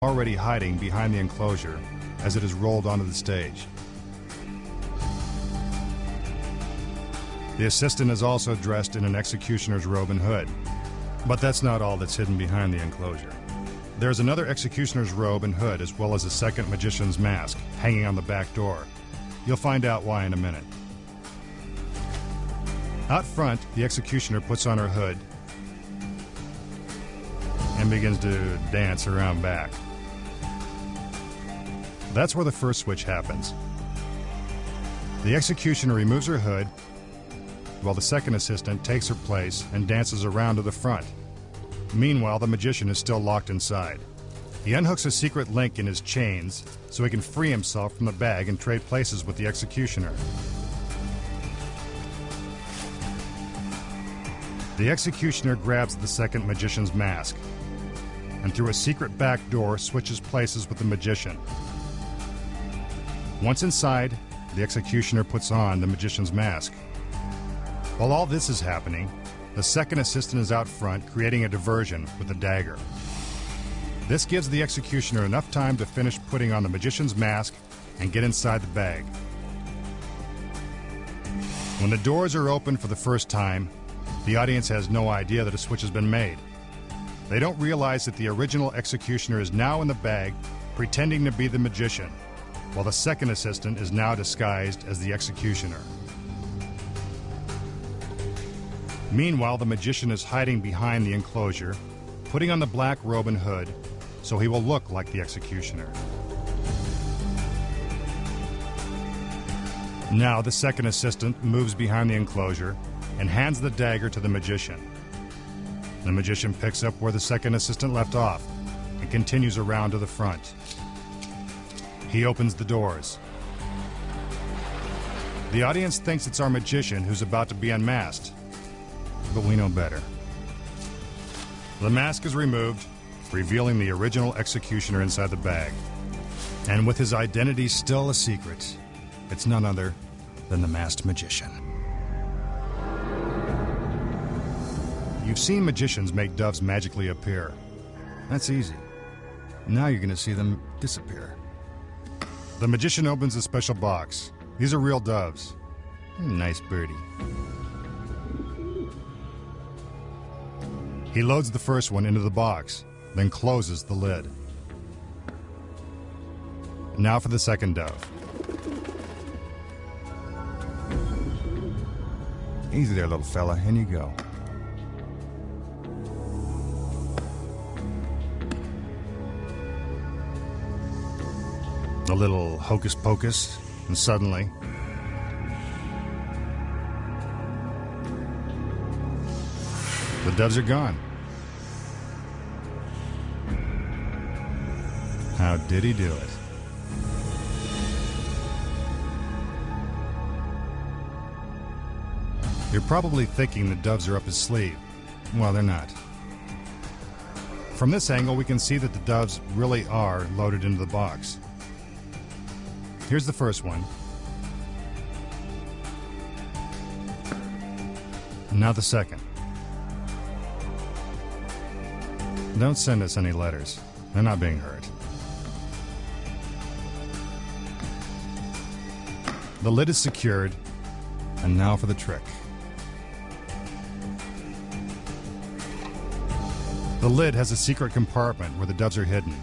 already hiding behind the enclosure as it is rolled onto the stage. The assistant is also dressed in an executioner's robe and hood, but that's not all that's hidden behind the enclosure. There's another executioner's robe and hood as well as a second magician's mask hanging on the back door. You'll find out why in a minute. Out front, the executioner puts on her hood and begins to dance around back. That's where the first switch happens. The executioner removes her hood while the second assistant takes her place and dances around to the front. Meanwhile, the magician is still locked inside. He unhooks a secret link in his chains so he can free himself from the bag and trade places with the executioner. The executioner grabs the second magician's mask and through a secret back door switches places with the magician. Once inside, the executioner puts on the magician's mask. While all this is happening, the second assistant is out front creating a diversion with a dagger. This gives the executioner enough time to finish putting on the magician's mask and get inside the bag. When the doors are open for the first time, the audience has no idea that a switch has been made. They don't realize that the original executioner is now in the bag, pretending to be the magician, while the second assistant is now disguised as the executioner. Meanwhile, the magician is hiding behind the enclosure, putting on the black robe and hood so he will look like the executioner. Now the second assistant moves behind the enclosure and hands the dagger to the magician. The magician picks up where the second assistant left off and continues around to the front. He opens the doors. The audience thinks it's our magician who's about to be unmasked, but we know better. The mask is removed, revealing the original executioner inside the bag. And with his identity still a secret, it's none other than the masked magician. You've seen magicians make doves magically appear. That's easy. Now you're going to see them disappear. The magician opens a special box. These are real doves. Nice birdie. He loads the first one into the box, then closes the lid. Now for the second dove. Easy there, little fella. In you go. A little hocus pocus, and suddenly the doves are gone. How did he do it? You're probably thinking the doves are up his sleeve. Well, they're not. From this angle, we can see that the doves really are loaded into the box. Here's the first one. Now the second. Don't send us any letters. They're not being hurt. The lid is secured, and now for the trick. The lid has a secret compartment where the doves are hidden.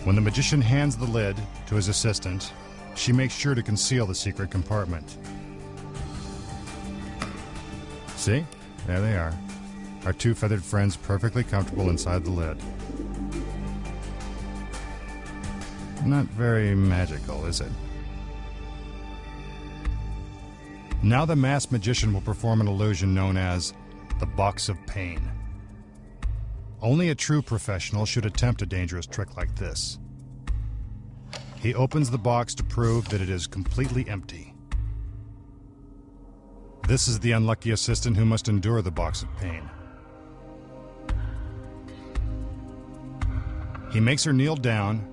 When the magician hands the lid to his assistant, she makes sure to conceal the secret compartment. See? There they are. Our two feathered friends perfectly comfortable inside the lid. Not very magical, is it? Now the masked magician will perform an illusion known as the box of pain. Only a true professional should attempt a dangerous trick like this. He opens the box to prove that it is completely empty. This is the unlucky assistant who must endure the box of pain. He makes her kneel down,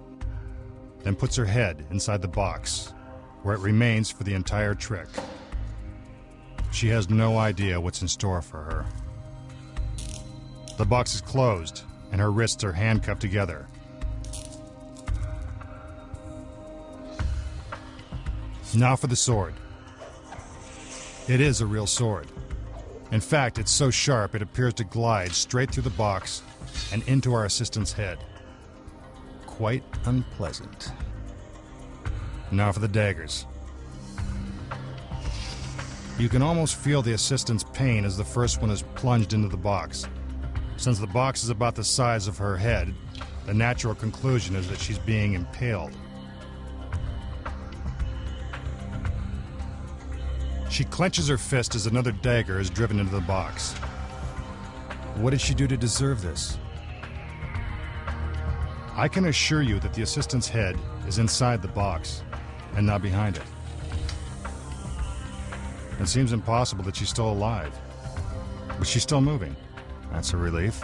then puts her head inside the box, where it remains for the entire trick. She has no idea what's in store for her. The box is closed, and her wrists are handcuffed together. Now for the sword. It is a real sword. In fact, it's so sharp it appears to glide straight through the box and into our assistant's head. Quite unpleasant. Now for the daggers. You can almost feel the assistant's pain as the first one is plunged into the box. Since the box is about the size of her head, the natural conclusion is that she's being impaled. She clenches her fist as another dagger is driven into the box. What did she do to deserve this? I can assure you that the assistant's head is inside the box and not behind it. It seems impossible that she's still alive, but she's still moving. That's a relief.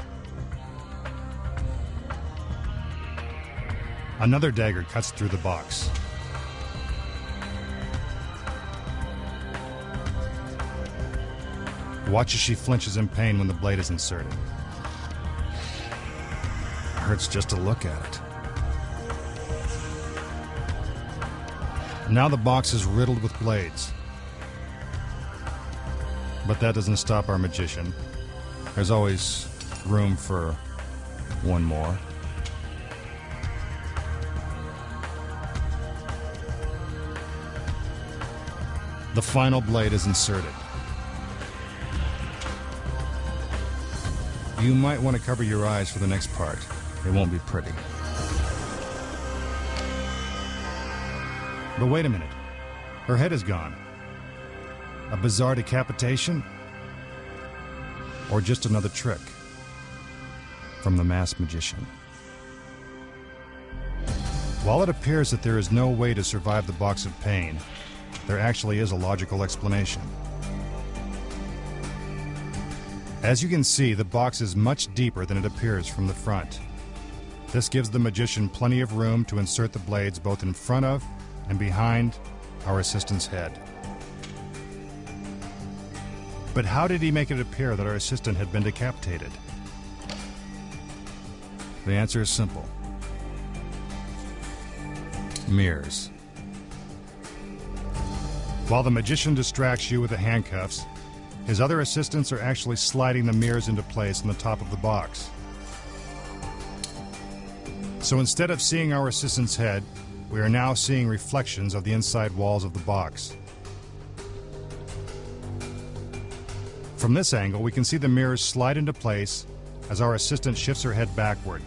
Another dagger cuts through the box. Watch as she flinches in pain when the blade is inserted. It hurts just to look at it. Now the box is riddled with blades. But that doesn't stop our magician. There's always room for one more. The final blade is inserted. You might want to cover your eyes for the next part. It won't be pretty. But wait a minute. Her head is gone. A bizarre decapitation? Or just another trick from the masked magician? While it appears that there is no way to survive the box of pain, there actually is a logical explanation. As you can see, the box is much deeper than it appears from the front. This gives the magician plenty of room to insert the blades both in front of and behind our assistant's head. But how did he make it appear that our assistant had been decapitated? The answer is simple. Mirrors. While the magician distracts you with the handcuffs, his other assistants are actually sliding the mirrors into place on the top of the box. So instead of seeing our assistant's head, we are now seeing reflections of the inside walls of the box. From this angle, we can see the mirrors slide into place as our assistant shifts her head backward.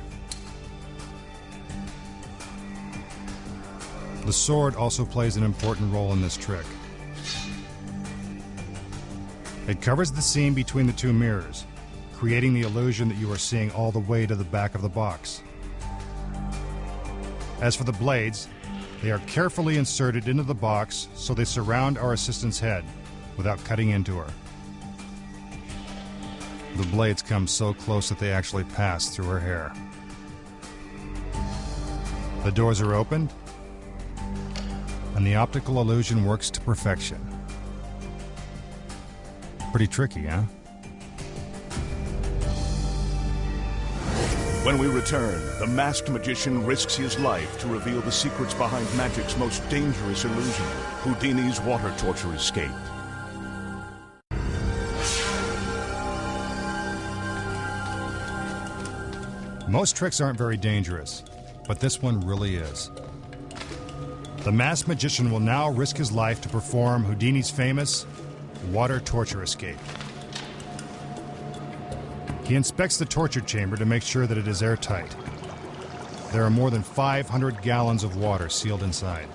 The sword also plays an important role in this trick. It covers the seam between the two mirrors, creating the illusion that you are seeing all the way to the back of the box. As for the blades, they are carefully inserted into the box so they surround our assistant's head without cutting into her. The blades come so close that they actually pass through her hair. The doors are opened, and the optical illusion works to perfection. Pretty tricky, huh? When we return, the masked magician risks his life to reveal the secrets behind magic's most dangerous illusion, Houdini's water torture escape. Most tricks aren't very dangerous, but this one really is. The masked magician will now risk his life to perform Houdini's famous water torture escape. He inspects the torture chamber to make sure that it is airtight. There are more than 500 gallons of water sealed inside.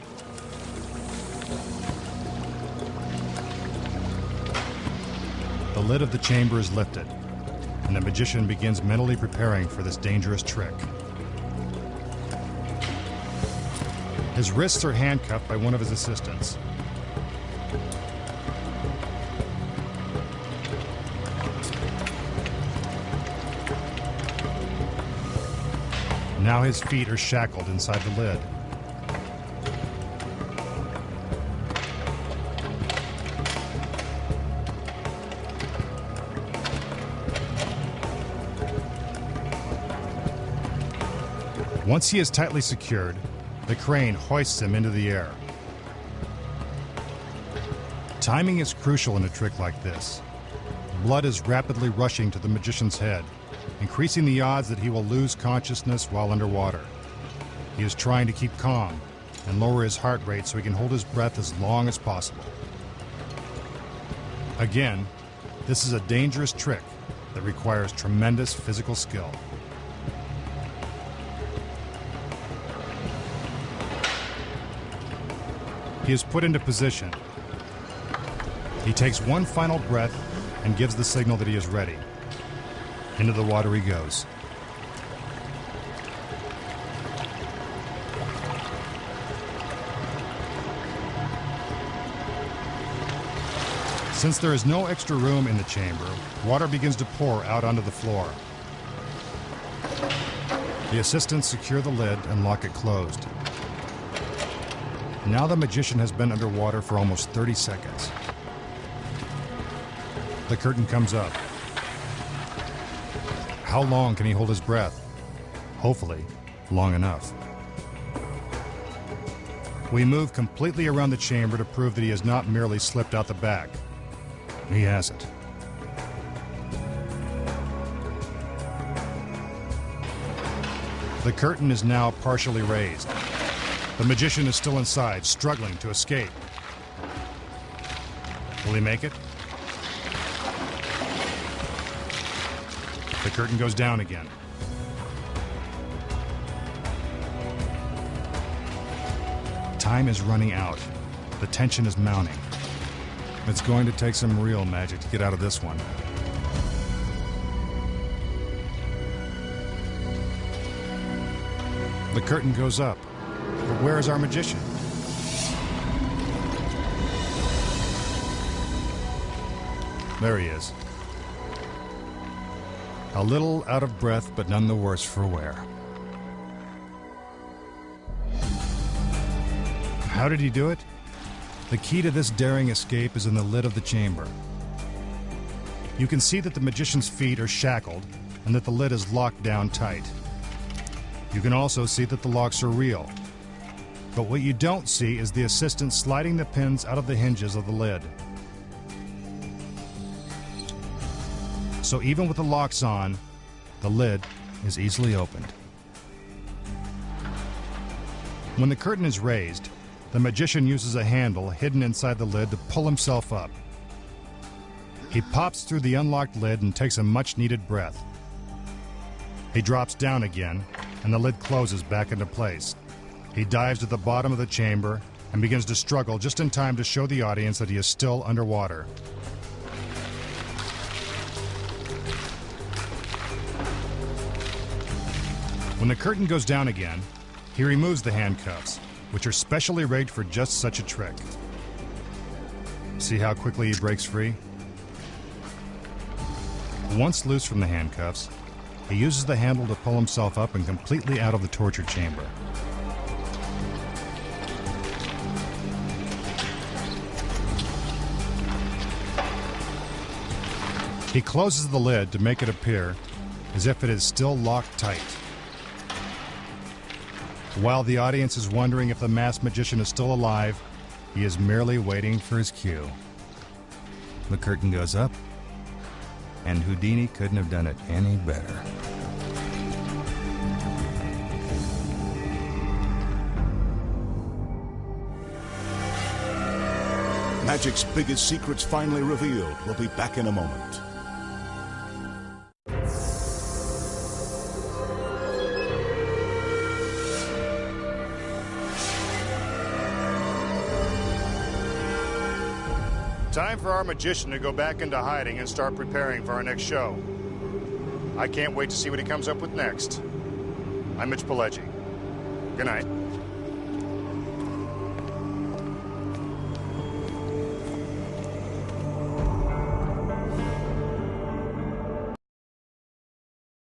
The lid of the chamber is lifted, and the magician begins mentally preparing for this dangerous trick. His wrists are handcuffed by one of his assistants. Now his feet are shackled inside the lid. Once he is tightly secured, the crane hoists him into the air. Timing is crucial in a trick like this. Blood is rapidly rushing to the magician's head, increasing the odds that he will lose consciousness while underwater. He is trying to keep calm and lower his heart rate so he can hold his breath as long as possible. Again, this is a dangerous trick that requires tremendous physical skill. He is put into position. He takes one final breath and gives the signal that he is ready. Into the water he goes. Since there is no extra room in the chamber, water begins to pour out onto the floor. The assistants secure the lid and lock it closed. Now the magician has been underwater for almost 30 seconds. The curtain comes up. How long can he hold his breath? Hopefully, long enough. We move completely around the chamber to prove that he has not merely slipped out the back. He hasn't. The curtain is now partially raised. The magician is still inside, struggling to escape. Will he make it? The curtain goes down again. Time is running out. The tension is mounting. It's going to take some real magic to get out of this one. The curtain goes up. But where is our magician? There he is. A little out of breath, but none the worse for wear. How did he do it? The key to this daring escape is in the lid of the chamber. You can see that the magician's feet are shackled and that the lid is locked down tight. You can also see that the locks are real. But what you don't see is the assistant sliding the pins out of the hinges of the lid. So even with the locks on, the lid is easily opened. When the curtain is raised, the magician uses a handle hidden inside the lid to pull himself up. He pops through the unlocked lid and takes a much-needed breath. He drops down again, and the lid closes back into place. He dives to the bottom of the chamber and begins to struggle just in time to show the audience that he is still underwater. When the curtain goes down again, he removes the handcuffs, which are specially rigged for just such a trick. See how quickly he breaks free? Once loose from the handcuffs, he uses the handle to pull himself up and completely out of the torture chamber. He closes the lid to make it appear as if it is still locked tight. While the audience is wondering if the masked magician is still alive, he is merely waiting for his cue. The curtain goes up, and Houdini couldn't have done it any better. Magic's biggest secrets finally revealed. We'll be back in a moment. Time for our magician to go back into hiding and start preparing for our next show. I can't wait to see what he comes up with next. I'm Mitch Pileggi. Good night.